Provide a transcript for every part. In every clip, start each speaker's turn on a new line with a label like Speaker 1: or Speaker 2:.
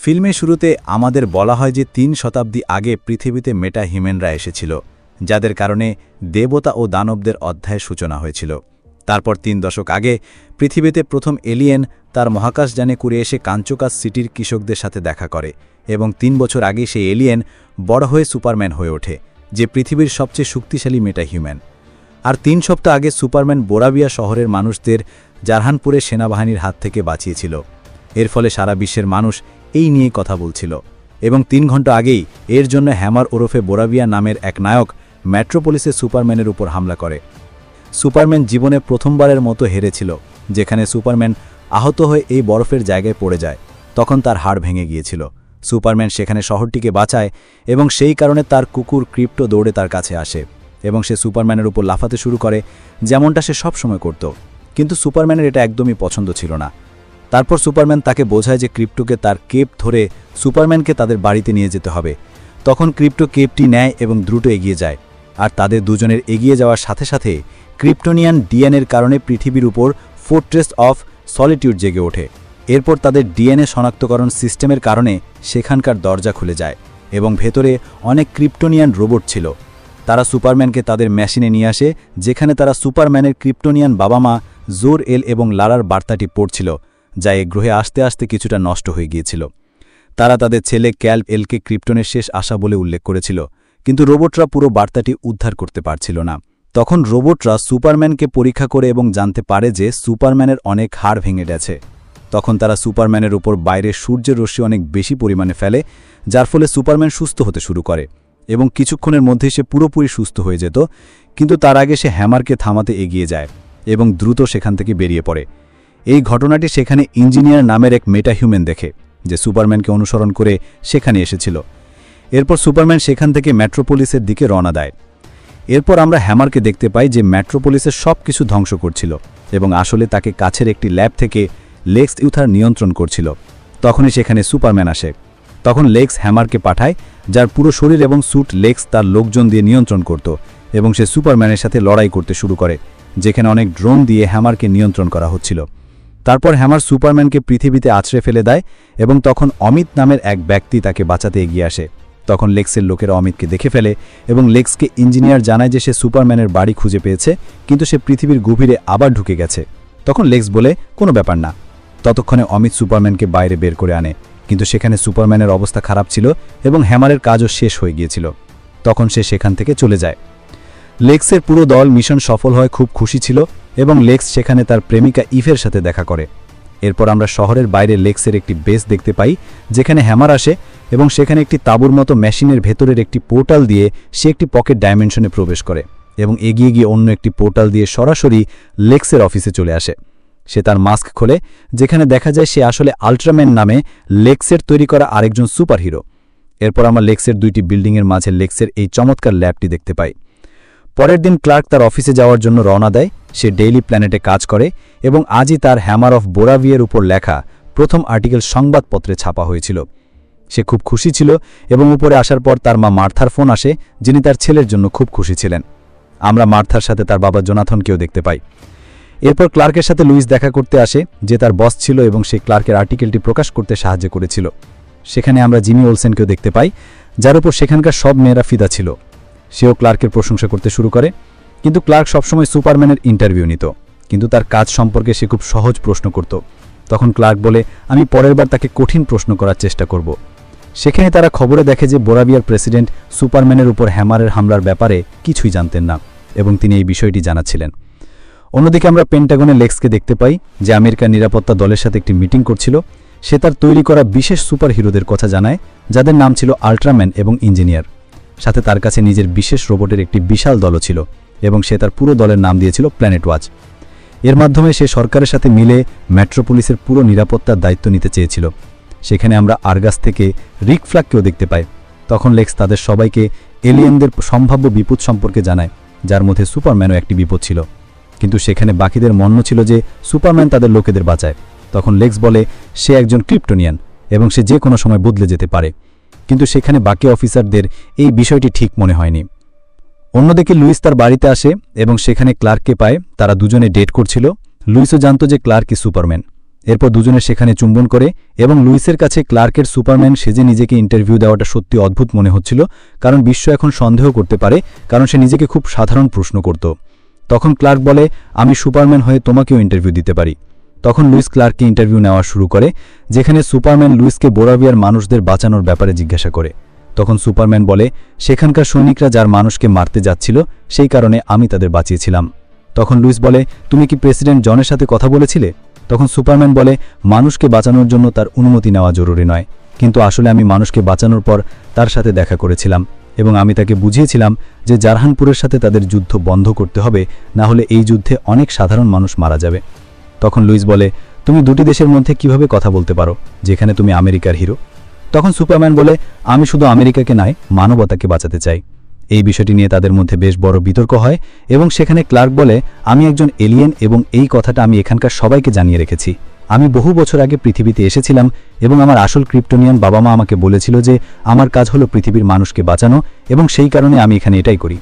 Speaker 1: ফিল্মের শুরুতে আমাদের বলা হয় যে ৩ শতাব্দী আগে পৃথিবীতে মেটা হিউম্যানরা এসেছিল, যাদের কারণে দেবতা ও দানবদের অধ্যায়ের সূচনা হয়েছিল। তারপর ৩ দশক আগে পৃথিবীতে প্রথম এলিয়েন তার মহাকাশযানে করে এসে কাঞ্চোকাস সিটির কৃষকদের সাথে দেখা করে, এবং ৩ বছর আগে সেই এলিয়েন বড় হয়ে সুপারম্যান হয়ে ওঠে, যে পৃথিবীর সবচেয়ে শক্তিশালী মেটা হিউম্যান। আর ৩ সপ্তাহ আগে সুপারম্যান বোরাবিয়া শহরের মানুষদের জারহানপুরের সেনাবাহিনীর হাত থেকে বাঁচিয়েছিল। এর ফলে সারা বিশ্বের মানুষ এই নিয়ে কথা বলছিল, এবং ৩ ঘন্টা আগেই এর জন্য হ্যামার ওরফে বোরাবিয়া নামের এক নায়ক মেট্রোপলিসে সুপারম্যানের উপর হামলা করে। সুপারম্যান জীবনে প্রথমবারের মতো হেরেছিল, যেখানে সুপারম্যান আহত হয়ে এই বরফের জায়গায় পড়ে যায়। তখন তার হাড় ভেঙে গিয়েছিল। সুপারম্যান সেখানে শহরটিকে বাঁচায়, এবং সেই কারণে তার কুকুর ক্রিপ্টো দৌড়ে তার কাছে আসে, এবং সে সুপারম্যানের উপর লাফাতে শুরু করে, যেমনটা সে সবসময় করত। কিন্তু সুপারম্যানের এটা একদমই পছন্দ ছিল না। তারপর সুপারম্যান তাকে বোঝায় যে ক্রিপ্টোকে তার কেপ ধরে সুপারম্যানকে তাদের বাড়িতে নিয়ে যেতে হবে। তখন ক্রিপ্টো কেপটি নেয় এবং দ্রুত এগিয়ে যায়, আর তাদের দুজনের এগিয়ে যাওয়ার সাথে সাথে ক্রিপ্টোনিয়ান ডিএনএর কারণে পৃথিবীর উপর ফোর্ট্রেস অফ সলিটিউড জেগে ওঠে। এরপর তাদের ডিএনএ শনাক্তকরণ সিস্টেমের কারণে সেখানকার দরজা খুলে যায়, এবং ভেতরে অনেক ক্রিপ্টোনিয়ান রোবট ছিল। তারা সুপারম্যানকে তাদের মেশিনে নিয়ে আসে, যেখানে তারা সুপারম্যানের ক্রিপ্টোনিয়ান বাবা মা জোর এল এবং লারার বার্তাটি পড়ছিল, যা এ গ্রহে আসতে আসতে কিছুটা নষ্ট হয়ে গিয়েছিল। তারা তাদের ছেলে ক্যাল এলকে ক্রিপ্টনের শেষ আশা বলে উল্লেখ করেছিল, কিন্তু রোবটরা পুরো বার্তাটি উদ্ধার করতে পারছিল না। তখন রোবটরা সুপারম্যানকে পরীক্ষা করে এবং জানতে পারে যে সুপারম্যানের অনেক হাড় ভেঙে গেছে। তখন তারা সুপারম্যানের উপর বাইরে সূর্যের রশ্মি অনেক বেশি পরিমাণে ফেলে, যার ফলে সুপারম্যান সুস্থ হতে শুরু করে, এবং কিছুক্ষণের মধ্যেই সে পুরোপুরি সুস্থ হয়ে যেত। কিন্তু তার আগে সে হ্যামারকে থামাতে এগিয়ে যায় এবং দ্রুত সেখান থেকে বেরিয়ে পড়ে। এই ঘটনাটি সেখানে ইঞ্জিনিয়ার নামের এক মেটা হিউম্যান দেখে, যে সুপারম্যানকে অনুসরণ করে সেখানে এসেছিল। এরপর সুপারম্যান সেখান থেকে মেট্রোপলিসের দিকে রওনা দেয়। এরপর আমরা হ্যামারকে দেখতে পাই যে মেট্রোপলিসের সব কিছু ধ্বংস করছিল, এবং আসলে তাকে কাছের একটি ল্যাব থেকে লেক্স ইউথার নিয়ন্ত্রণ করছিল। তখনই সেখানে সুপারম্যান আসে। তখন লেক্স হ্যামারকে পাঠায়, যার পুরো শরীর এবং স্যুট লেক্স তার লোকজন দিয়ে নিয়ন্ত্রণ করত, এবং সে সুপারম্যানের সাথে লড়াই করতে শুরু করে, যেখানে অনেক ড্রোন দিয়ে হ্যামারকে নিয়ন্ত্রণ করা হচ্ছিল। তারপর হ্যামার সুপারম্যানকে পৃথিবীতে আছড়ে ফেলে দেয়, এবং তখন অমিত নামের এক ব্যক্তি তাকে বাঁচাতে এগিয়ে আসে। তখন লেক্সের লোকেরা অমিতকে দেখে ফেলে, এবং লেক্সকে ইঞ্জিনিয়ার জানায় যে সে সুপারম্যানের বাড়ি খুঁজে পেয়েছে, কিন্তু সে পৃথিবীর গভীরে আবার ঢুকে গেছে। তখন লেক্স বলে কোনো ব্যাপার না। ততক্ষণে অমিত সুপারম্যানকে বাইরে বের করে আনে, কিন্তু সেখানে সুপারম্যানের অবস্থা খারাপ ছিল, এবং হ্যামারের কাজও শেষ হয়ে গিয়েছিল। তখন সে সেখান থেকে চলে যায়। লেক্সের পুরো দল মিশন সফল হয় খুব খুশি ছিল, এবং লেক্স সেখানে তার প্রেমিকা ইভের সাথে দেখা করে। এরপর আমরা শহরের বাইরে লেক্সের একটি বেস দেখতে পাই, যেখানে হ্যামার আসে, এবং সেখানে একটি তাঁবুর মতো মেশিনের ভেতরের একটি পোর্টাল দিয়ে সে একটি পকেট ডাইমেনশনে প্রবেশ করে, এবং এগিয়ে গিয়ে অন্য একটি পোর্টাল দিয়ে সরাসরি লেক্সের অফিসে চলে আসে। সে তার মাস্ক খোলে, যেখানে দেখা যায় সে আসলে আল্ট্রাম্যান নামে লেক্সের তৈরি করা আরেকজন সুপারহিরো। এরপর আমরা লেক্সের 2টি বিল্ডিংয়ের মাঝে লেক্সের এই চমৎকার ল্যাবটি দেখতে পাই। পরের দিন ক্লার্ক তার অফিসে যাওয়ার জন্য রওনা দেয়। সে ডেইলি প্ল্যানেটে কাজ করে, এবং আজই তার হ্যামার অফ বোরাভিয়ের উপর লেখা প্রথম আর্টিকেল সংবাদপত্রে ছাপা হয়েছিল। সে খুব খুশি ছিল, এবং উপরে আসার পর তার মা মার্থার ফোন আসে, যিনি তার ছেলের জন্য খুব খুশি ছিলেন। আমরা মার্থার সাথে তার বাবা জোনাথনকেও দেখতে পাই। এরপর ক্লার্কের সাথে লুইস দেখা করতে আসে, যে তার বস ছিল, এবং সে ক্লার্কের আর্টিকেলটি প্রকাশ করতে সাহায্য করেছিল। সেখানে আমরা জিমি ওলসেনকেও দেখতে পাই, যার উপর সেখানকার সব মেয়েরা ফিদা ছিল। সেও ক্লার্কের প্রশংসা করতে শুরু করে, কিন্তু ক্লার্ক সবসময় সুপারম্যানের ইন্টারভিউ নিত, কিন্তু তার কাজ সম্পর্কে সে খুব সহজ প্রশ্ন করত। তখন ক্লার্ক বলে, আমি পরের বার তাকে কঠিন প্রশ্ন করার চেষ্টা করব। সেখানে তারা খবরে দেখে যে বোরাভিয়ার প্রেসিডেন্ট সুপারম্যানের উপর হ্যামারের হামলার ব্যাপারে কিছুই জানতেন না, এবং তিনি এই বিষয়টি জানাচ্ছিলেন। অন্যদিকে আমরা পেন্টাগনে লেক্সকে দেখতে পাই, যে আমেরিকার নিরাপত্তা দলের সাথে একটি মিটিং করছিল। সে তার তৈরি করা বিশেষ সুপার হিরোদের কথা জানায়, যাদের নাম ছিল আল্ট্রাম্যান এবং ইঞ্জিনিয়ার। সাথে তার কাছে নিজের বিশেষ রোবটের একটি বিশাল দলও ছিল, এবং সে তার পুরো দলের নাম দিয়েছিল প্ল্যানেট ওয়াচ। এর মাধ্যমে সে সরকারের সাথে মিলে মেট্রোপলিসের পুরো নিরাপত্তার দায়িত্ব নিতে চেয়েছিল। সেখানে আমরা আর্গাস থেকে রিক ফ্ল্যাগকেও দেখতে পাই। তখন লেক্স তাদের সবাইকে এলিয়েনদের সম্ভাব্য বিপদ সম্পর্কে জানায়, যার মধ্যে সুপারম্যানও একটি বিপদ ছিল। কিন্তু সেখানে বাকিদের মন্য ছিল যে সুপারম্যান তাদের লোকেদের বাঁচায়। তখন লেক্স বলে সে একজন ক্রিপ্টোনিয়ান, এবং সে যে কোনো সময় বদলে যেতে পারে। কিন্তু সেখানে বাকি অফিসারদের এই বিষয়টি ঠিক মনে হয়নি। অন্যদিকে লুইস তার বাড়িতে আসে, এবং সেখানে ক্লার্ককে পায়। তারা দুজনে ডেট করছিল। লুইসও জানত যে ক্লার্কই সুপারম্যান। এরপর দুজনে সেখানে চুম্বন করে এবং লুইসের কাছে ক্লার্কের সুপারম্যান সেজে নিজেকে ইন্টারভিউ দেওয়াটা সত্যি অদ্ভুত মনে হচ্ছিল, কারণ বিশ্ব এখন সন্দেহ করতে পারে, কারণ সে নিজেকে খুব সাধারণ প্রশ্ন করত। তখন ক্লার্ক বলে, আমি সুপারম্যান হয়ে তোমাকেও ইন্টারভিউ দিতে পারি। তখন লুইস ক্লার্ককে ইন্টারভিউ নেওয়া শুরু করে, যেখানে সুপারম্যান লুইসকে বোরাভিয়ার মানুষদের বাঁচানোর ব্যাপারে জিজ্ঞাসা করে। তখন সুপারম্যান বলে, সেখানকার সৈনিকরা যার মানুষকে মারতে যাচ্ছিল সেই কারণে আমি তাদের বাঁচিয়েছিলাম। তখন লুইস বলে, তুমি কি প্রেসিডেন্ট জনের সাথে কথা বলেছিলে? তখন সুপারম্যান বলে, মানুষকে বাঁচানোর জন্য তার অনুমতি নেওয়া জরুরি নয়, কিন্তু আসলে আমি মানুষকে বাঁচানোর পর তার সাথে দেখা করেছিলাম এবং আমি তাকে বুঝিয়েছিলাম যে জারহানপুরের সাথে তাদের যুদ্ধ বন্ধ করতে হবে, না হলে এই যুদ্ধে অনেক সাধারণ মানুষ মারা যাবে। তখন লুইস বলে, তুমি দুটি দেশের মধ্যে কিভাবে কথা বলতে পারো যেখানে তুমি আমেরিকার হিরো? তখন সুপারম্যান বলে, আমি শুধু আমেরিকাকে নয়, মানবতাকে বাঁচাতে চাই। এই বিষয়টি নিয়ে তাদের মধ্যে বেশ বড় বিতর্ক হয় এবং সেখানে ক্লার্ক বলে, আমি একজন এলিয়েন এবং এই কথাটা আমি এখানকার সবাইকে জানিয়ে রেখেছি। আমি বহু বছর আগে পৃথিবীতে এসেছিলাম এবং আমার আসল ক্রিপ্টোনিয়ান বাবা মা আমাকে বলেছিল যে আমার কাজ হলো পৃথিবীর মানুষকে বাঁচানো এবং সেই কারণে আমি এখানে এটাই করি।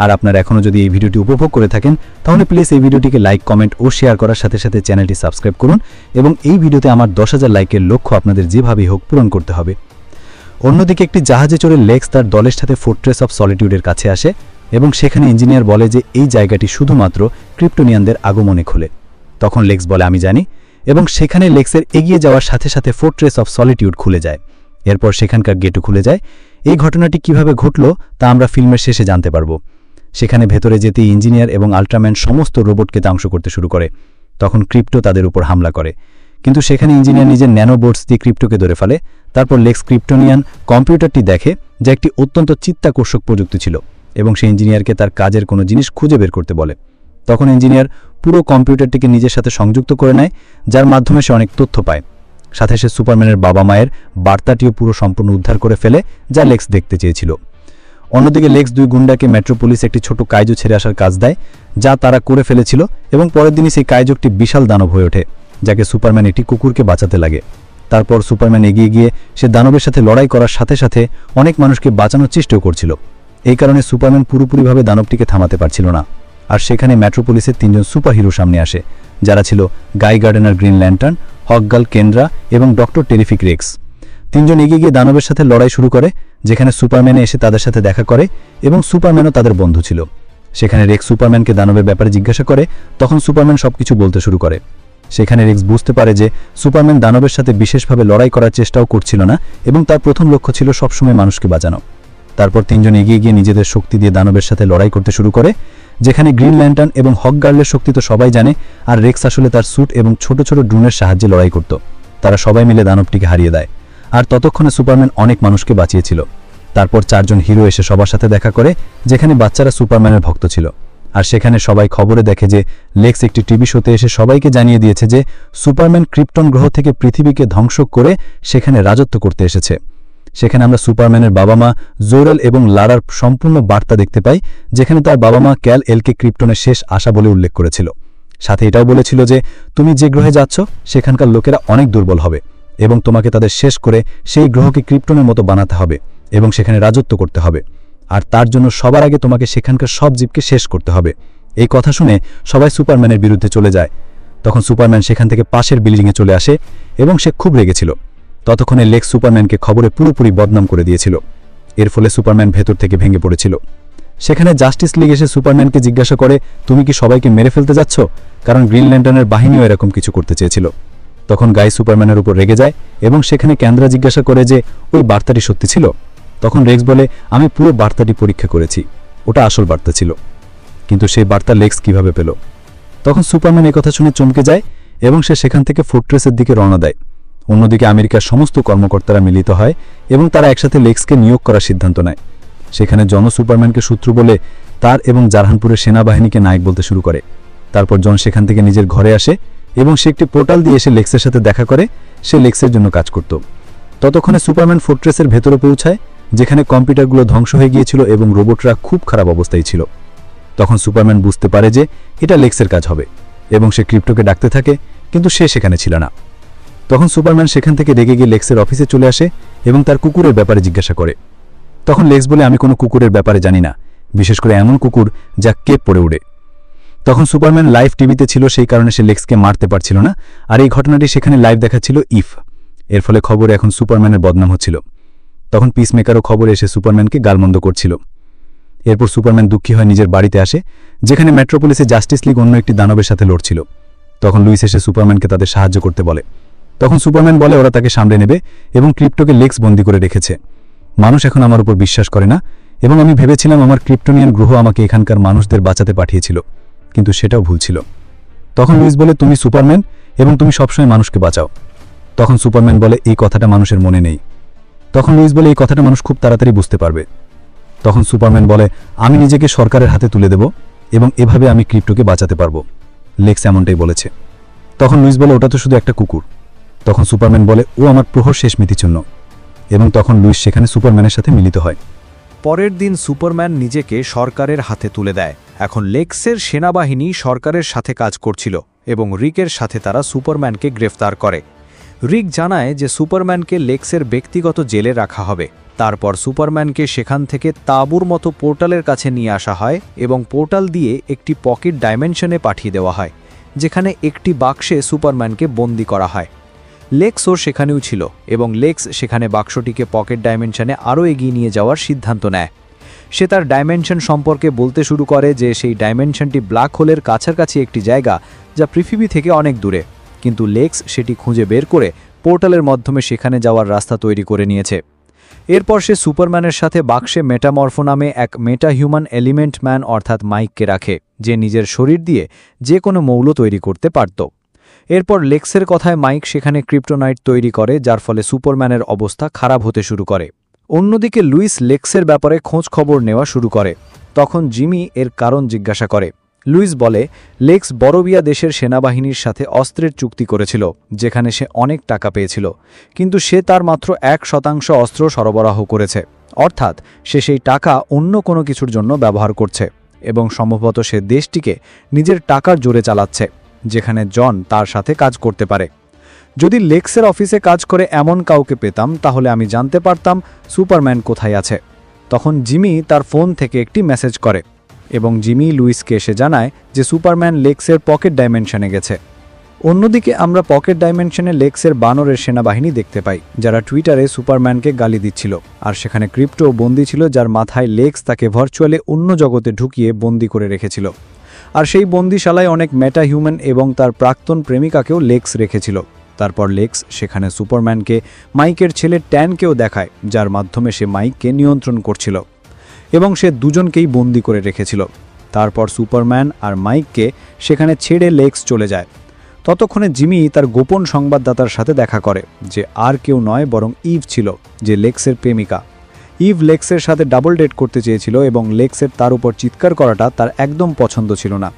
Speaker 1: আর আপনারা এখনও যদি এই ভিডিওটি উপভোগ করে থাকেন তাহলে প্লিজ এই ভিডিওটিকে লাইক, কমেন্ট ও শেয়ার করার সাথে সাথে চ্যানেলটি সাবস্ক্রাইব করুন এবং এই ভিডিওতে আমার 10,000 লাইকের লক্ষ্য আপনাদের যেভাবেই হোক পূরণ করতে হবে। অন্যদিকে একটি জাহাজে চড়ে লেক্স তার দলের সাথে ফোর্ট্রেস অফ সলিটিউডের কাছে আসে এবং সেখানে ইঞ্জিনিয়ার বলে যে এই জায়গাটি শুধুমাত্র ক্রিপ্টোনিয়ানদের আগমনে খোলে। তখন লেক্স বলে, আমি জানি, এবং সেখানে লেক্সের এগিয়ে যাওয়ার সাথে সাথে ফোর্ট্রেস অফ সলিটিউড খুলে যায়। এরপর সেখানকার গেটও খুলে যায়। এই ঘটনাটি কিভাবে ঘটল তা আমরা ফিল্মের শেষে জানতে পারব। সেখানে ভেতরে যেতেই ইঞ্জিনিয়ার এবং আল্ট্রাম্যান সমস্ত রোবটকে ধ্বংস করতে শুরু করে। তখন ক্রিপ্টো তাদের উপর হামলা করে, কিন্তু সেখানে ইঞ্জিনিয়ার নিজের ন্যানোবোর্ডস দিয়ে ক্রিপ্টোকে ধরে ফেলে। তারপর লেক্স ক্রিপ্টোনিয়ান কম্পিউটারটি দেখে যা একটি অত্যন্ত চিত্তাকর্ষক প্রযুক্তি ছিল এবং সে ইঞ্জিনিয়ারকে তার কাজের কোনো জিনিস খুঁজে বের করতে বলে। তখন ইঞ্জিনিয়ার পুরো কম্পিউটারটিকে নিজের সাথে সংযুক্ত করে নেয়, যার মাধ্যমে সে অনেক তথ্য পায়। সাথে সে সুপারম্যানের বাবা মায়ের বার্তাটিও পুরো সম্পূর্ণ উদ্ধার করে ফেলে, যা লেক্স দেখতে চেয়েছিল। অন্যদিকে লেক্স দুই গুন্ডাকে মেট্রোপলিস একটি ছোট কাইজো ছেড়ে আসার কাজ দেয়, যা তারা করে ফেলেছিল, এবং পরের দিনই সেই কাইজোকটি বিশাল দানব হয়ে ওঠে, যাকে সুপারম্যান একটি কুকুরকে বাঁচাতে লাগে। তারপর সুপারম্যান এগিয়ে গিয়ে সে দানবের সাথে লড়াই করার সাথে সাথে অনেক মানুষকে বাঁচানোর চেষ্টাও করছিল। এই কারণে সুপারম্যান পুরোপুরিভাবে দানবটিকে থামাতে পারছিল না। আর সেখানে মেট্রোপলিসের 3 জন সুপারহিরো সামনে আসে, যারা ছিল গাই গার্ডেনার গ্রিন ল্যান্টার্ন, হকগার্ল কেন্দ্রা এবং ডক্টর টেরিফিক রেক্স। 3 জন এগিয়ে গিয়ে দানবের সাথে লড়াই শুরু করে, যেখানে সুপারম্যানে এসে তাদের সাথে দেখা করে এবং সুপারম্যানও তাদের বন্ধু ছিল। সেখানে রেক্স সুপারম্যানকে দানবের ব্যাপারে জিজ্ঞাসা করে, তখন সুপারম্যান সবকিছু বলতে শুরু করে। সেখানে রেক্স বুঝতে পারে যে সুপারম্যান দানবের সাথে বিশেষভাবে লড়াই করার চেষ্টাও করছিল না এবং তার প্রথম লক্ষ্য ছিল সবসময় মানুষকে বাঁচানো। তারপর 3 জন এগিয়ে গিয়ে নিজেদের শক্তি দিয়ে দানবের সাথে লড়াই করতে শুরু করে, যেখানে গ্রিন ল্যান্টার্ন এবং হকগার্লের শক্তি তো সবাই জানে, আর রেক্স আসলে তার স্যুট এবং ছোট ছোট ড্রোনের সাহায্যে লড়াই করত। তারা সবাই মিলে দানবটিকে হারিয়ে দেয়, আর ততক্ষণে সুপারম্যান অনেক মানুষকে বাঁচিয়েছিল। তারপর 4 জন হিরো এসে সবার সাথে দেখা করে, যেখানে বাচ্চারা সুপারম্যানের ভক্ত ছিল। আর সেখানে সবাই খবরে দেখে যে লেক্স একটি টিভি শোতে এসে সবাইকে জানিয়ে দিয়েছে যে সুপারম্যান ক্রিপ্টন গ্রহ থেকে পৃথিবীকে ধ্বংস করে সেখানে রাজত্ব করতে এসেছে। সেখানে আমরা সুপারম্যানের বাবা মা জোরেল এবং লারার সম্পূর্ণ বার্তা দেখতে পাই, যেখানে তার বাবা মা ক্যাল এলকে ক্রিপ্টনের শেষ আশা বলে উল্লেখ করেছিল। সাথে এটাও বলেছিল যে তুমি যে গ্রহে যাচ্ছ সেখানকার লোকেরা অনেক দুর্বল হবে এবং তোমাকে তাদের শেষ করে সেই গ্রহকে ক্রিপ্টনের মতো বানাতে হবে এবং সেখানে রাজত্ব করতে হবে, আর তার জন্য সবার আগে তোমাকে সেখানকার সব জীবকে শেষ করতে হবে। এই কথা শুনে সবাই সুপারম্যানের বিরুদ্ধে চলে যায়। তখন সুপারম্যান সেখান থেকে পাশের বিল্ডিংয়ে চলে আসে এবং সে খুব রেগেছিল। ততক্ষণে লেক্স সুপারম্যানকে খবরে পুরোপুরি বদনাম করে দিয়েছিল। এর ফলে সুপারম্যান ভেতর থেকে ভেঙে পড়েছিল। সেখানে জাস্টিস লিগ এসে সুপারম্যানকে জিজ্ঞাসা করে, তুমি কি সবাইকে মেরে ফেলতে যাচ্ছ? কারণ গ্রিন ল্যান্টার্নের বাহিনীও এরকম কিছু করতে চেয়েছিল। তখন গাই সুপারম্যানের উপর রেগে যায় এবং সেখানে কেন্দ্রা জিজ্ঞাসা করে যে ওই বার্তাটি সত্যি ছিল। তখন রেক্স বলে, আমি পুরো বার্তাটি পরীক্ষা করেছি, ওটা আসল বার্তা ছিল। কিন্তু সেই বার্তা লেক্স কিভাবে পেল? তখন সুপারম্যান এই কথা শুনে চমকে যায় এবং সে সেখান থেকে ফোর্ট্রেসের দিকে রওনা দেয়। অন্যদিকে আমেরিকার সমস্ত কর্মকর্তারা মিলিত হয় এবং তারা একসাথে লেক্সকে নিয়োগ করার সিদ্ধান্ত নেয়। সেখানে জন সুপারম্যানকে শত্রু বলে তার এবং জারহানপুরের সেনাবাহিনীকে নায়ক বলতে শুরু করে। তারপর জন সেখান থেকে নিজের ঘরে আসে এবং সে একটি পোর্টাল দিয়ে এসে লেক্সের সাথে দেখা করে। সে লেক্সের জন্য কাজ করত। ততক্ষণে সুপারম্যান ফোর্ট্রেসের ভেতরে পৌঁছায়, যেখানে কম্পিউটারগুলো ধ্বংস হয়ে গিয়েছিল এবং রোবটরা খুব খারাপ অবস্থায় ছিল। তখন সুপারম্যান বুঝতে পারে যে এটা লেক্সের কাজ হবে এবং সে ক্রিপ্টোকে ডাকতে থাকে, কিন্তু সে সেখানে ছিল না। তখন সুপারম্যান সেখান থেকে রেগে গিয়ে লেক্সের অফিসে চলে আসে এবং তার কুকুরের ব্যাপারে জিজ্ঞাসা করে। তখন লেক্স বলে, আমি কোনো কুকুরের ব্যাপারে জানি না, বিশেষ করে এমন কুকুর যা কেপ পরে উড়ে। তখন সুপারম্যান লাইভ টিভিতে ছিল, সেই কারণে সে লেক্সকে মারতে পারছিল না, আর এই ঘটনাটি সেখানে লাইভ দেখাচ্ছিল ইভ। এর ফলে খবরে এখন সুপারম্যানের বদনাম হচ্ছিল। তখন পিসমেকারও খবরে এসে সুপারম্যানকে গালমন্দ করছিল। এরপর সুপারম্যান দুঃখী হয়ে নিজের বাড়িতে আসে, যেখানে মেট্রোপলিসে জাস্টিস লীগ অন্য একটি দানবের সাথে লড়ছিল। তখন লুইস এসে সুপারম্যানকে তাদের সাহায্য করতে বলে। তখন সুপারম্যান বলে ওরা তাকে সামলে নেবে এবং ক্রিপ্টোকে লেক্স বন্দী করে রেখেছে। মানুষ এখন আমার উপর বিশ্বাস করে না, এবং আমি ভেবেছিলাম আমার ক্রিপ্টোনিয়ান গ্রহ আমাকে এখানকার মানুষদের বাঁচাতে পাঠিয়েছিল, কিন্তু সেটাও ভুল ছিল। তখন লুইস বলে তুমি সুপারম্যান এবং তুমি সবসময় মানুষকে বাঁচাও। তখন সুপারম্যান বলে এই কথাটা মানুষের মনে নেই। তখন লুইস বলে এই কথাটা মানুষ খুব তাড়াতাড়ি বুঝতে পারবে। তখন সুপারম্যান বলে আমি নিজেকে সরকারের হাতে তুলে দেব এবং এভাবে আমি ক্রিপ্টোকে বাঁচাতে পারবো। লেক্স এমনটাই বলেছে। তখন লুইস বলে ওটা তো শুধু একটা কুকুর। তখন সুপারম্যান বলে ও আমার প্রহর শেষ মিতিচূন্য, এবং তখন লুইস সেখানে সুপারম্যানের সাথে মিলিত হয়।
Speaker 2: পরের দিন সুপারম্যান নিজেকে সরকারের হাতে তুলে দেয়। এখন লেক্সের সেনাবাহিনী সরকারের সাথে কাজ করছিল এবং রিকের সাথে তারা সুপারম্যানকে গ্রেফতার করে। রিক জানায় যে সুপারম্যানকে লেক্সের ব্যক্তিগত জেলে রাখা হবে। তারপর সুপারম্যানকে সেখান থেকে তাঁবুর মতো পোর্টালের কাছে নিয়ে আসা হয় এবং পোর্টাল দিয়ে একটি পকেট ডাইমেনশনে পাঠিয়ে দেওয়া হয়, যেখানে একটি বাক্সে সুপারম্যানকে বন্দী করা হয়। লেক্সও সেখানেও ছিল এবং লেক্স সেখানে বাক্সটিকে পকেট ডাইমেনশনে আরও এগিয়ে নিয়ে যাওয়ার সিদ্ধান্ত নেয়। সে তার ডাইমেনশন সম্পর্কে বলতে শুরু করে যে সেই ডাইমেনশনটি ব্ল্যাক হোলের কাছাকাছি একটি জায়গা, যা পৃথিবী থেকে অনেক দূরে, কিন্তু লেক্স সেটি খুঁজে বের করে পোর্টালের মাধ্যমে সেখানে যাওয়ার রাস্তা তৈরি করে নিয়েছে। এরপর সে সুপারম্যানের সাথে বাক্সে মেটামরফো নামে এক মেটা হিউম্যান এলিমেন্ট ম্যান অর্থাৎ মাইককে রাখে, যে নিজের শরীর দিয়ে যে কোনো মৌল তৈরি করতে পারত। এরপর লেক্সের কথায় মাইক সেখানে ক্রিপ্টোনাইট তৈরি করে, যার ফলে সুপারম্যানের অবস্থা খারাপ হতে শুরু করে। অন্যদিকে লুইস লেক্সের ব্যাপারে খোঁজ খবর নেওয়া শুরু করে। তখন জিমি এর কারণ জিজ্ঞাসা করে। লুইস বলে লেক্স বড়বিয়া দেশের সেনাবাহিনীর সাথে অস্ত্রের চুক্তি করেছিল, যেখানে সে অনেক টাকা পেয়েছিল, কিন্তু সে তার মাত্র 1% অস্ত্র সরবরাহ করেছে, অর্থাৎ সে সেই টাকা অন্য কোনো কিছুর জন্য ব্যবহার করছে এবং সম্ভবত সে দেশটিকে নিজের টাকার জোরে চালাচ্ছে, যেখানে জন তার সাথে কাজ করতে পারে। যদি লেক্সের অফিসে কাজ করে এমন কাউকে পেতাম তাহলে আমি জানতে পারতাম সুপারম্যান কোথায় আছে। তখন জিমি তার ফোন থেকে একটি মেসেজ করে এবং জিমি লুইসকে এসে জানায় যে সুপারম্যান লেক্সের পকেট ডাইমেনশনে গেছে। অন্যদিকে আমরা পকেট ডাইমেনশনে লেক্সের বানরের সেনাবাহিনী দেখতে পাই, যারা টুইটারে সুপারম্যানকে গালি দিচ্ছিল, আর সেখানে ক্রিপ্টো বন্দী ছিল, যার মাথায় লেক্স তাকে ভার্চুয়ালি অন্য জগতে ঢুকিয়ে বন্দী করে রেখেছিল। আর সেই বন্দিশালায় অনেক মেটা হিউম্যান এবং তার প্রাক্তন প্রেমিকাকেও লেক্স রেখেছিল। তারপর লেক্স সেখানে সুপারম্যানকে মাইকের ছেলে ট্যানকেও দেখায়, যার মাধ্যমে সে মাইককে নিয়ন্ত্রণ করছিল, এবং সে দুজনকেই বন্দী করে রেখেছিল। তারপর সুপারম্যান আর মাইককে সেখানে ছেড়ে লেক্স চলে যায়। ততক্ষণে জিমি তার গোপন সংবাদদাতার সাথে দেখা করে, যে আর কেউ নয় বরং ইভ ছিল, যে লেক্সের প্রেমিকা। ইভ লেক্সের সাথে ডাবল ডেট করতে চেয়েছিল এবং লেক্সের তার উপর চিৎকার করাটা তার একদম পছন্দ ছিল না।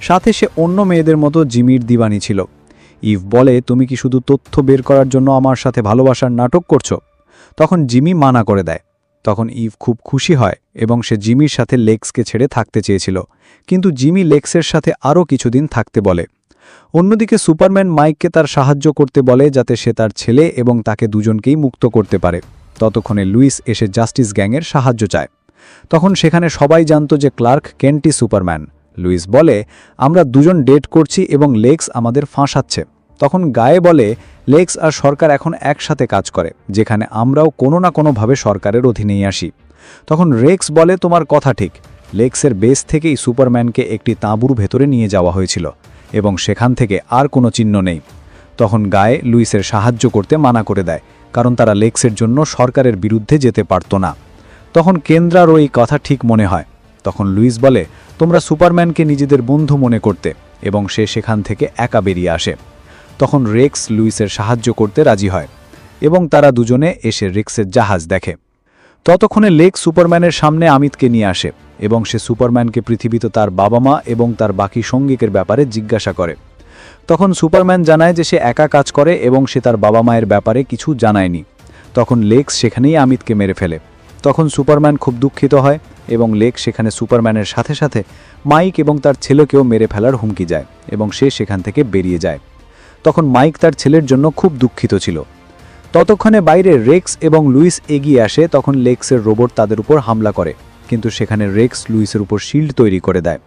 Speaker 2: সাথে সে অন্য মেয়েদের মতো জিমির দিওয়ানি ছিল। ইভ বলে তুমি কি শুধু তথ্য বের করার জন্য আমার সাথে ভালোবাসার নাটক করছো? তখন জিমি মানা করে দেয়। তখন ইভ খুব খুশি হয় এবং সে জিমির সাথে লেক্সকে ছেড়ে থাকতে চেয়েছিল, কিন্তু জিমি লেক্সের সাথে আরও কিছুদিন থাকতে বলে। অন্যদিকে সুপারম্যান মাইককে তার সাহায্য করতে বলে, যাতে সে তার ছেলে এবং তাকে দুজনকেই মুক্ত করতে পারে। ততক্ষণে লুইস এসে জাস্টিস গ্যাংয়ের সাহায্য চায়। তখন সেখানে সবাই জানত যে ক্লার্ক কেন্টই সুপারম্যান। লুইস বলে আমরা দুজন ডেট করছি এবং লেক্স আমাদের ফাঁসাচ্ছে। তখন গায়ে বলে লেক্স আর সরকার এখন একসাথে কাজ করে, যেখানে আমরাও কোনো না কোনোভাবে সরকারের অধীনেই আসি। তখন রেক্স বলে তোমার কথা ঠিক, লেক্সের বেস থেকেই সুপারম্যানকে একটি তাঁবুর ভেতরে নিয়ে যাওয়া হয়েছিল এবং সেখান থেকে আর কোনো চিহ্ন নেই। তখন গায়ে লুইসের সাহায্য করতে মানা করে দেয়, কারণ তারা লেক্সের জন্য সরকারের বিরুদ্ধে যেতে পারত না। তখন কেন্দ্রারও এই কথা ঠিক মনে হয়। তখন লুইস বলে তোমরা সুপারম্যানকে নিজেদের বন্ধু মনে করতে, এবং সে সেখান থেকে একা বেরিয়ে আসে। তখন রেক্স লুইসের সাহায্য করতে রাজি হয় এবং তারা দুজনে এসে রেক্সের জাহাজ দেখে। ততক্ষণে লেক্স সুপারম্যানের সামনে আমিতকে নিয়ে আসে এবং সে সুপারম্যানকে পৃথিবীতে তার বাবা মা এবং তার বাকি সঙ্গীকের ব্যাপারে জিজ্ঞাসা করে। তখন সুপারম্যান জানায় যে সে একা কাজ করে এবং সে তার বাবা মায়ের ব্যাপারে কিছু জানায়নি। তখন লেক্স সেখানেই আমিতকে মেরে ফেলে। তখন সুপারম্যান খুব দুঃখিত হয় এবং লেক্স সেখানে সুপারম্যানের সাথে সাথে মাইক এবং তার ছেলেকেও মেরে ফেলার হুমকি যায় এবং সে সেখান থেকে বেরিয়ে যায়। তখন মাইক তার ছেলের জন্য খুব দুঃখিত ছিল। ততক্ষণে বাইরে রেক্স এবং লুইস এগিয়ে আসে। তখন লেক্সের রোবট তাদের উপর হামলা করে, কিন্তু সেখানে রেক্স লুইসের উপর শিল্ড তৈরি করে দেয়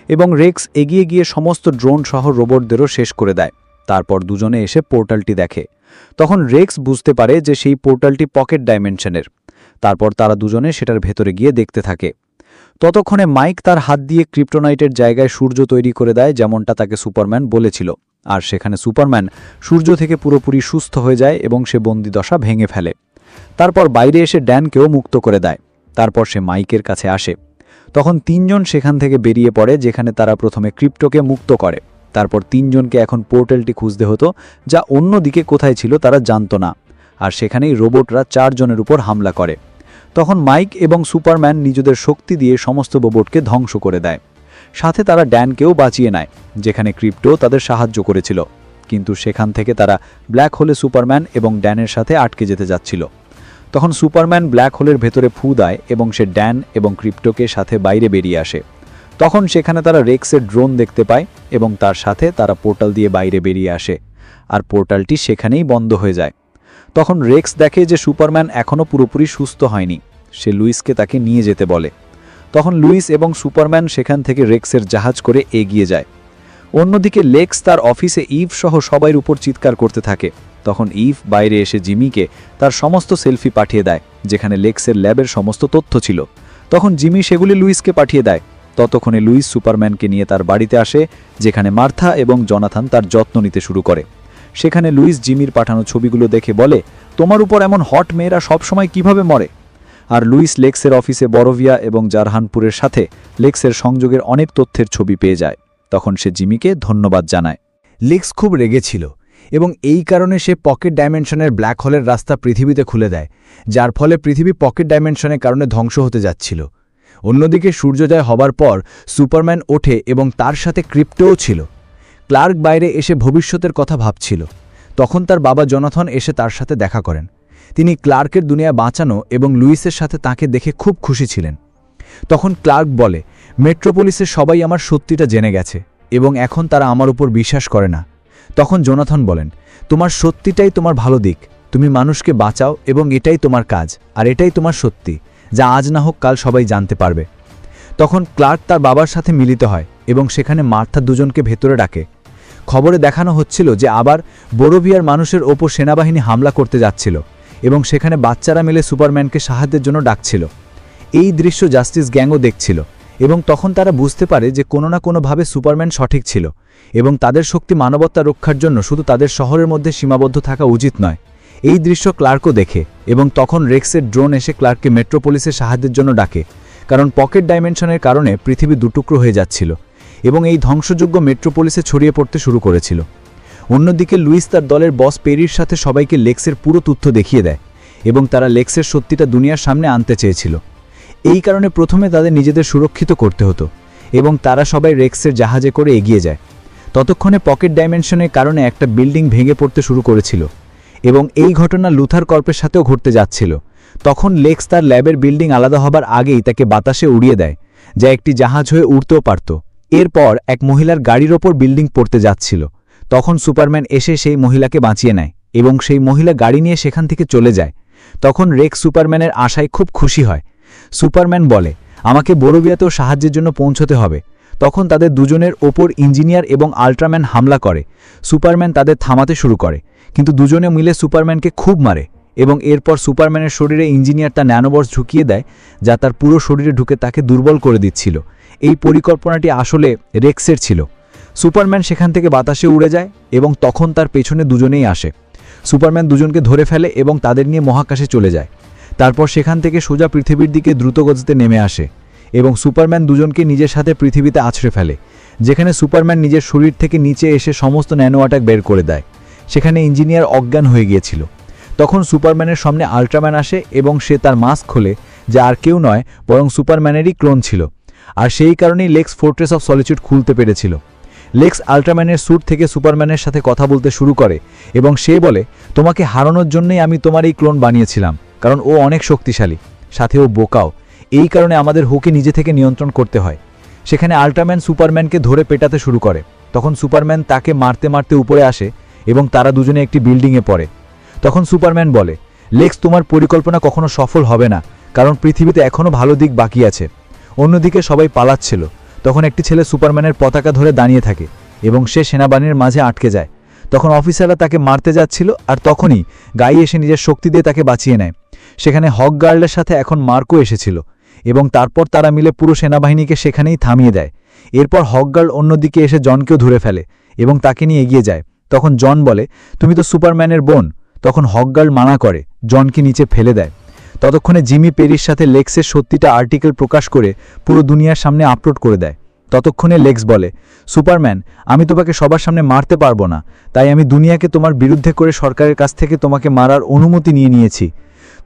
Speaker 2: এবং রেক্স এগিয়ে গিয়ে সমস্ত ড্রোন সহ রোবটদেরও শেষ করে দেয়। তারপর দুজনে এসে পোর্টালটি দেখে। তখন রেক্স বুঝতে পারে যে সেই পোর্টালটি পকেট ডাইমেনশনের। তারপর তারা দুজনে সেটার ভেতরে গিয়ে দেখতে থাকে। ততক্ষণে মাইক তার হাত দিয়ে ক্রিপ্টোনাইটের জায়গায় সূর্য তৈরি করে দেয়, যেমনটা তাকে সুপারম্যান বলেছিল। আর সেখানে সুপারম্যান সূর্য থেকে পুরোপুরি সুস্থ হয়ে যায় এবং সে বন্দিদশা ভেঙে ফেলে। তারপর বাইরে এসে ড্যানকেও মুক্ত করে দেয়। তারপর সে মাইকের কাছে আসে। তখন তিনজন সেখান থেকে বেরিয়ে পড়ে, যেখানে তারা প্রথমে ক্রিপ্টোকে মুক্ত করে। তারপর তিনজনকে এখন পোর্টালটি খুঁজতে হতো, যা অন্যদিকে কোথায় ছিল তারা জানত না। আর সেখানেই রোবটরা 4 জনের উপর হামলা করে। তখন মাইক এবং সুপারম্যান নিজেদের শক্তি দিয়ে সমস্ত রোবটকে ধ্বংস করে দেয়। সাথে তারা ড্যানকেও বাঁচিয়ে নেয়, যেখানে ক্রিপ্টো তাদের সাহায্য করেছিল। কিন্তু সেখান থেকে তারা ব্ল্যাক হোলে সুপারম্যান এবং ড্যানের সাথে আটকে যেতে যাচ্ছিল। তখন সুপারম্যান ব্ল্যাক হোলের ভেতরে ফু দেয় এবং সে ড্যান এবং ক্রিপ্টোকে সাথে বাইরে বেরিয়ে আসে। তখন সেখানে তারা রেক্সের ড্রোন দেখতে পায় এবং তার সাথে তারা পোর্টাল দিয়ে বাইরে বেরিয়ে আসে। আর পোর্টালটি সেখানেই বন্ধ হয়ে যায়। তখন রেক্স দেখে যে সুপারম্যান এখনও পুরোপুরি সুস্থ হয়নি। সে লুইসকে তাকে নিয়ে যেতে বলে। তখন লুইস এবং সুপারম্যান সেখান থেকে রেক্সের জাহাজ করে এগিয়ে যায়। অন্যদিকে লেক্স তার অফিসে ইভ সহ সবাই উপর চিৎকার করতে থাকে। তখন ইভ বাইরে এসে জিমিকে তার সমস্ত সেলফি পাঠিয়ে দেয়, যেখানে লেক্সের ল্যাবের সমস্ত তথ্য ছিল। তখন জিমি সেগুলি লুইসকে পাঠিয়ে দেয়। ততক্ষণে লুইস সুপারম্যানকে নিয়ে তার বাড়িতে আসে, যেখানে মার্থা এবং জনাথন তার যত্ন নিতে শুরু করে। সেখানে লুইস জিমির পাঠানো ছবিগুলো দেখে বলে, তোমার উপর এমন হট মেয়েরা সবসময় কিভাবে মরে? আর লুইস লেক্সের অফিসে বরোভিয়া এবং জারহানপুরের সাথে লেক্সের সংযোগের অনেক তথ্যের ছবি পেয়ে যায়। তখন সে জিমিকে ধন্যবাদ জানায়।
Speaker 1: লেক্স খুব রেগেছিল এবং এই কারণে সে পকেট ডাইমেনশনের ব্ল্যাক হোলের রাস্তা পৃথিবীতে খুলে দেয়, যার ফলে পৃথিবী পকেট ডাইমেনশনের কারণে ধ্বংস হতে যাচ্ছিল। অন্যদিকে সূর্যোদয় হবার পর সুপারম্যান ওঠে এবং তার সাথে ক্রিপ্টোও ছিল। ক্লার্ক বাইরে এসে ভবিষ্যতের কথা ভাবছিল। তখন তার বাবা জনাথন এসে তার সাথে দেখা করেন। তিনি ক্লার্কের দুনিয়া বাঁচানো এবং লুইসের সাথে তাকে দেখে খুব খুশি ছিলেন। তখন ক্লার্ক বলে, মেট্রোপলিসের সবাই আমার সত্যিটা জেনে গেছে এবং এখন তারা আমার উপর বিশ্বাস করে না। তখন জোনাথন বলেন, তোমার সত্যিটাই তোমার ভালো দিক, তুমি মানুষকে বাঁচাও এবং এটাই তোমার কাজ, আর এটাই তোমার সত্যি, যা আজ না হোক কাল সবাই জানতে পারবে। তখন ক্লার্ক তার বাবার সাথে মিলিত হয় এবং সেখানে মার্থা দুজনকে ভেতরে ডাকে। খবরে দেখানো হচ্ছিল যে আবার বোরোভিয়ার মানুষের ওপর সেনাবাহিনী হামলা করতে যাচ্ছিল এবং সেখানে বাচ্চারা মিলে সুপারম্যানকে সাহায্যের জন্য ডাকছিল। এই দৃশ্য জাস্টিস গ্যাংও দেখছিল এবং তখন তারা বুঝতে পারে যে কোনো না কোনোভাবে সুপারম্যান সঠিক ছিল এবং তাদের শক্তি মানবতা রক্ষার জন্য শুধু তাদের শহরের মধ্যে সীমাবদ্ধ থাকা উচিত নয়। এই দৃশ্য ক্লার্কও দেখে এবং তখন রেক্সের ড্রোন এসে ক্লার্ককে মেট্রোপলিসের সাহায্যের জন্য ডাকে, কারণ পকেট ডাইমেনশনের কারণে পৃথিবী দুটুকরো হয়ে যাচ্ছিল এবং এই ধ্বংসযোগ্য মেট্রোপলিসে ছড়িয়ে পড়তে শুরু করেছিল। অন্যদিকে লুইস তার দলের বস পেরির সাথে সবাইকে লেক্সের পুরো তথ্য দেখিয়ে দেয় এবং তারা লেক্সের সত্যিটা দুনিয়ার সামনে আনতে চেয়েছিল। এই কারণে প্রথমে তাদের নিজেদের সুরক্ষিত করতে হতো এবং তারা সবাই রেক্সের জাহাজে করে এগিয়ে যায়। ততক্ষণে পকেট ডাইমেনশনের কারণে একটা বিল্ডিং ভেঙে পড়তে শুরু করেছিল এবং এই ঘটনা লুথার কর্পের সাথেও ঘটতে যাচ্ছিল। তখন লেক্স তার ল্যাবের বিল্ডিং আলাদা হবার আগেই তাকে বাতাসে উড়িয়ে দেয়, যা একটি জাহাজ হয়ে উড়তেও পারত। এরপর এক মহিলার গাড়ির ওপর বিল্ডিং পড়তে যাচ্ছিল। তখন সুপারম্যান এসে সেই মহিলাকে বাঁচিয়ে নেয় এবং সেই মহিলা গাড়ি নিয়ে সেখান থেকে চলে যায়। তখন রেক্স সুপারম্যানের আশায় খুব খুশি হয়। সুপারম্যান বলে, আমাকে বোরোভিয়াতেও সাহায্যের জন্য পৌঁছতে হবে। তখন তাদের দুজনের ওপর ইঞ্জিনিয়ার এবং আল্ট্রাম্যান হামলা করে। সুপারম্যান তাদের থামাতে শুরু করে, কিন্তু দুজনে মিলে সুপারম্যানকে খুব মারে এবং এরপর সুপারম্যানের শরীরে ইঞ্জিনিয়ার তার ন্যানোবর্স ঢুকিয়ে দেয়, যা তার পুরো শরীরে ঢুকে তাকে দুর্বল করে দিচ্ছিল। এই পরিকল্পনাটি আসলে রেক্সের ছিল। সুপারম্যান সেখান থেকে বাতাসে উড়ে যায় এবং তখন তার পেছনে দুজনেই আসে। সুপারম্যান দুজনকে ধরে ফেলে এবং তাদের নিয়ে মহাকাশে চলে যায়। তারপর সেখান থেকে সোজা পৃথিবীর দিকে দ্রুতগতিতে নেমে আসে এবং সুপারম্যান দুজনকে নিজের সাথে পৃথিবীতে আছড়ে ফেলে, যেখানে সুপারম্যান নিজের শরীর থেকে নিচে এসে সমস্ত ন্যানো অ্যাটাক বের করে দেয়। সেখানে ইঞ্জিনিয়ার অজ্ঞান হয়ে গিয়েছিল। তখন সুপারম্যানের সামনে আল্ট্রাম্যান আসে এবং সে তার মাস্ক খোলে, যা আর কেউ নয় বরং সুপারম্যানেরই ক্লোন ছিল। আর সেই কারণেই লেক্স ফোর্ট্রেস অফ সলিটিউড খুলতে পেরেছিল। লেক্স আল্ট্রাম্যানের স্যুট থেকে সুপারম্যানের সাথে কথা বলতে শুরু করে এবং সে বলে, তোমাকে হারানোর জন্যই আমি তোমার এই ক্লোন বানিয়েছিলাম, কারণ ও অনেক শক্তিশালী, সাথে ও বোকাও। এই কারণে আমাদের হোকে নিজে থেকে নিয়ন্ত্রণ করতে হয়। সেখানে আল্ট্রাম্যান সুপারম্যানকে ধরে পেটাতে শুরু করে। তখন সুপারম্যান তাকে মারতে মারতে উপরে আসে এবং তারা দুজনে একটি বিল্ডিংয়ে পড়ে। তখন সুপারম্যান বলে, লেক্স, তোমার পরিকল্পনা কখনো সফল হবে না, কারণ পৃথিবীতে এখনও ভালো দিক বাকি আছে। অন্যদিকে সবাই পালাচ্ছিল।
Speaker 3: তখন একটি ছেলে সুপারম্যানের পতাকা ধরে দাঁড়িয়ে থাকে এবং সে সেনাবাহিনীর মাঝে আটকে যায়। তখন অফিসাররা তাকে মারতে যাচ্ছিল, আর তখনই গাই এসে নিজের শক্তি দিয়ে তাকে বাঁচিয়ে নেয়। সেখানে হক গার্লের সাথে এখন মার্কও এসেছিল এবং তারপর তারা মিলে পুরো সেনাবাহিনীকে সেখানেই থামিয়ে দেয়। এরপর হক গার্ল অন্যদিকে এসে জনকেও ধরে ফেলে এবং তাকে নিয়ে এগিয়ে যায়। তখন জন বলে, তুমি তো সুপারম্যানের বোন। তখন হক গার্ল মানা করে, জনকে নিচে ফেলে দেয়। ততক্ষণে জিমি পেরির সাথে লেক্সের সত্যিটা আর্টিকেল প্রকাশ করে পুরো দুনিয়ার সামনে আপলোড করে দেয়। ততক্ষণে লেক্স বলে, সুপারম্যান, আমি তোমাকে সবার সামনে মারতে পারবো না, তাই আমি দুনিয়াকে তোমার বিরুদ্ধে করে সরকারের কাছ থেকে তোমাকে মারার অনুমতি নিয়েছি।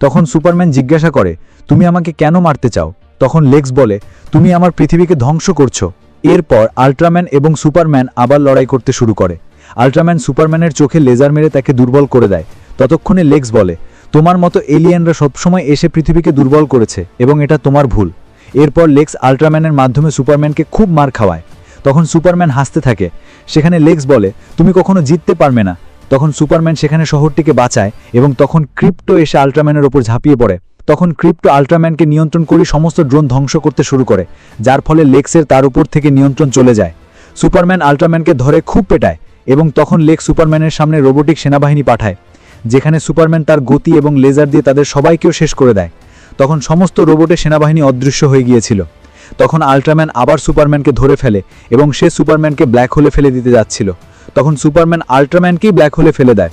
Speaker 3: তখন সুপারম্যান জিজ্ঞাসা করে, তুমি আমাকে কেন মারতে চাও? তখন লেক্স বলে, তুমি আমার পৃথিবীকে ধ্বংস করছো। এরপর আল্ট্রাম্যান এবং সুপারম্যান আবার লড়াই করতে শুরু করে। আল্ট্রাম্যান সুপারম্যানের চোখে লেজার মেরে তাকে দুর্বল করে দেয়। ততক্ষণে লেক্স বলে, তোমার মতো এলিয়েনরা সবসময় এসে পৃথিবীকে দুর্বল করেছে এবং এটা তোমার ভুল। এরপর লেক্স আল্ট্রাম্যানের মাধ্যমে সুপারম্যানকে খুব মার খাওয়ায়। তখন সুপারম্যান হাসতে থাকে। সেখানে লেক্স বলে, তুমি কখনো জিততে পারবে না। তখন সুপারম্যান সেখানে শহরটিকে বাঁচায় এবং তখন ক্রিপ্টো এসে আল্ট্রাম্যানের ওপর ঝাঁপিয়ে পড়ে। তখন ক্রিপ্টো আল্ট্রাম্যানকে নিয়ন্ত্রণ করে সমস্ত ড্রোন ধ্বংস করতে শুরু করে, যার ফলে লেক্সের তার উপর থেকে নিয়ন্ত্রণ চলে যায়। সুপারম্যান আল্ট্রাম্যানকে ধরে খুব পেটায় এবং তখন লেক্স সুপারম্যানের সামনে রোবোটিক সেনাবাহিনী পাঠায়, যেখানে সুপারম্যান তার গতি এবং লেজার দিয়ে তাদের সবাইকেও শেষ করে দেয়। তখন সমস্ত রোবটের সেনাবাহিনী অদৃশ্য হয়ে গিয়েছিল। তখন আল্ট্রাম্যান আবার সুপারম্যানকে ধরে ফেলে এবং সে সুপারম্যানকে ব্ল্যাক হোলে ফেলে দিতে যাচ্ছিল। তখন সুপারম্যান আল্ট্রাম্যানকেই ব্ল্যাক হোলে ফেলে দেয়।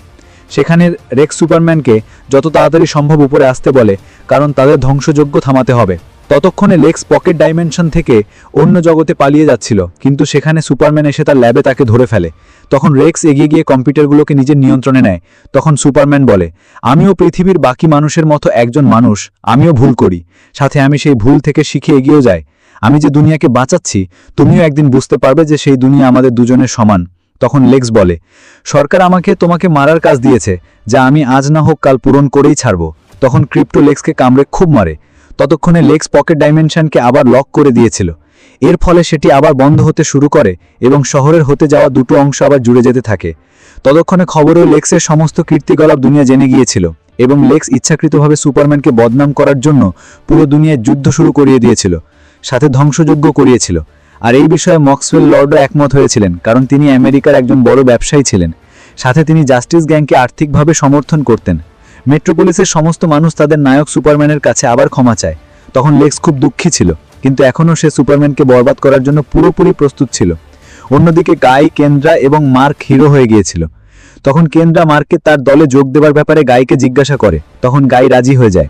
Speaker 3: সেখানে রেক্স সুপারম্যানকে যত তাড়াতাড়ি সম্ভব উপরে আসতে বলে, কারণ তাদের ধ্বংসযজ্ঞ থামাতে হবে। ততক্ষণে লেক্স পকেট ডাইমেনশন থেকে অন্য জগতে পালিয়ে যাচ্ছিল, কিন্তু সেখানে সুপারম্যান এসে তার ল্যাবে তাকে ধরে ফেলে। তখন রেক্স এগিয়ে গিয়ে কম্পিউটারগুলোকে নিজের নিয়ন্ত্রণে নেয়। তখন সুপারম্যান বলে, আমিও পৃথিবীর বাকি মানুষের মতো একজন মানুষ, আমিও ভুল করি, সাথে আমি সেই ভুল থেকে শিখে এগিয়েও যাই। আমি যে দুনিয়াকে বাঁচাচ্ছি, তুমিও একদিন বুঝতে পারবে যে সেই দুনিয়া আমাদের দুজনের সমান। তখন লেক্স বলে, সরকার আমাকে তোমাকে মারার কাজ দিয়েছে, যা আমি আজ না হোক কাল পূরণ করেই ছাড়ব। তখন ক্রিপ্টো লেক্সকে কামড়ে খুব মারে। ততক্ষণে লেক্স পকেট ডাইমেনশনকে আবার লক করে দিয়েছিল। এর ফলে সেটি আবার বন্ধ হতে শুরু করে এবং শহরের হতে যাওয়া দুটো অংশ আবার জুড়ে যেতে থাকে। ততক্ষণে খবরেও লেক্সের সমস্ত কীর্তিকলাপ দুনিয়া জেনে গিয়েছিল এবং লেক্স ইচ্ছাকৃতভাবে সুপারম্যানকে বদনাম করার জন্য পুরো দুনিয়ায় যুদ্ধ শুরু করিয়ে দিয়েছিল, সাথে ধ্বংসযজ্ঞ করিয়েছিল। আর এই বিষয়ে মক্সওয়েল লর্ডও একমত হয়েছিলেন, কারণ তিনি আমেরিকার একজন বড় ব্যবসায়ী ছিলেন। সাথে তিনি জাস্টিস গ্যাংকে আর্থিকভাবে সমর্থন করতেন। মেট্রোপলিসের সমস্ত মানুষ তাদের নায়ক সুপারম্যানের কাছে আবার ক্ষমা চায়। তখন লেক্স খুব দুঃখী ছিল, কিন্তু এখনও সে সুপারম্যানকে বরবাদ করার জন্য পুরোপুরি প্রস্তুত ছিল। অন্যদিকে গাই, কেন্দ্রা এবং মার্ক হিরো হয়ে গিয়েছিল। তখন কেন্দ্রা মার্ককে তার দলে যোগ দেওয়ার ব্যাপারে গাইকে জিজ্ঞাসা করে। তখন গাই রাজি হয়ে যায়।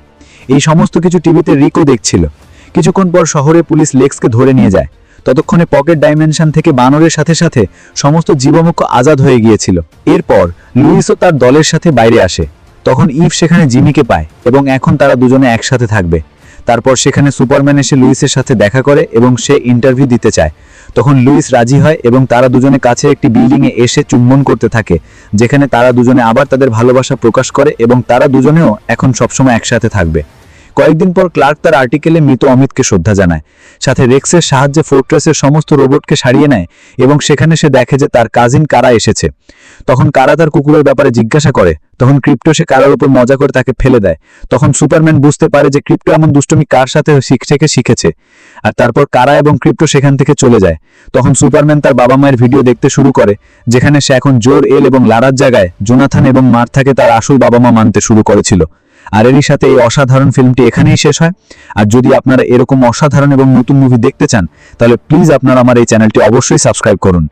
Speaker 3: এই সমস্ত কিছু টিভিতে রিকো দেখছিল। কিছুক্ষণ পর শহরে পুলিশ লেক্সকে ধরে নিয়ে যায়। ততক্ষণে পকেট ডাইমেনশন থেকে বানরের সাথে সাথে সমস্ত জীবমুক্ত আজাদ হয়ে গিয়েছিল। এরপর লুইসও তার দলের সাথে বাইরে আসে। তখন ইভ সেখানে জিমিকে পায় এবং এখন তারা দুজনে একসাথে থাকবে। তারপর সেখানে সুপারম্যান এসে লুইসের সাথে দেখা করে এবং সে ইন্টারভিউ দিতে চায়। তখন লুইস রাজি হয় এবং তারা দুজনে কাছে একটি বিল্ডিংয়ে এসে চুম্বন করতে থাকে, যেখানে তারা দুজনে আবার তাদের ভালোবাসা প্রকাশ করে এবং তারা দুজনেও এখন সবসময় একসাথে থাকবে। কয়েকদিন পর ক্লার্ক তার আর্টিকেলে মৃত অমিতকে শ্রদ্ধা জানায়। সাথে রেক্সের সাহায্যে ফোর্ট্রেসের সমস্ত রোবটকে সারিয়ে নেয় এবং সেখানে সে দেখে যে তার কাজিন কারা এসেছে। তখন কারা তার কুকুরের ব্যাপারে জিজ্ঞাসা করে। তখন ক্রিপ্টো সে কারার উপর মজা করে তাকে ফেলে দেয়। তখন সুপারম্যান বুঝতে পারে যে ক্রিপ্টো এমন দুষ্টমি কার সাথে শিখেছে, আর তারপর কারা এবং ক্রিপ্টো সেখান থেকে চলে যায়। তখন সুপারম্যান তার বাবা মায়ের ভিডিও দেখতে শুরু করে, যেখানে সে এখন জোর এল এবং লারার জায়গায় জোনাথান এবং মার্থাকে তার আসল বাবা মা মানতে শুরু করেছিল। আর এরই সাথে এই অসাধারণ ফিল্মটি এখানেই শেষ হয়। আর যদি আপনারা এরকম অসাধারণ এবং নতুন মুভি দেখতে চান, তাহলে প্লিজ আপনারা আমার এই চ্যানেলটি অবশ্যই সাবস্ক্রাইব করুন।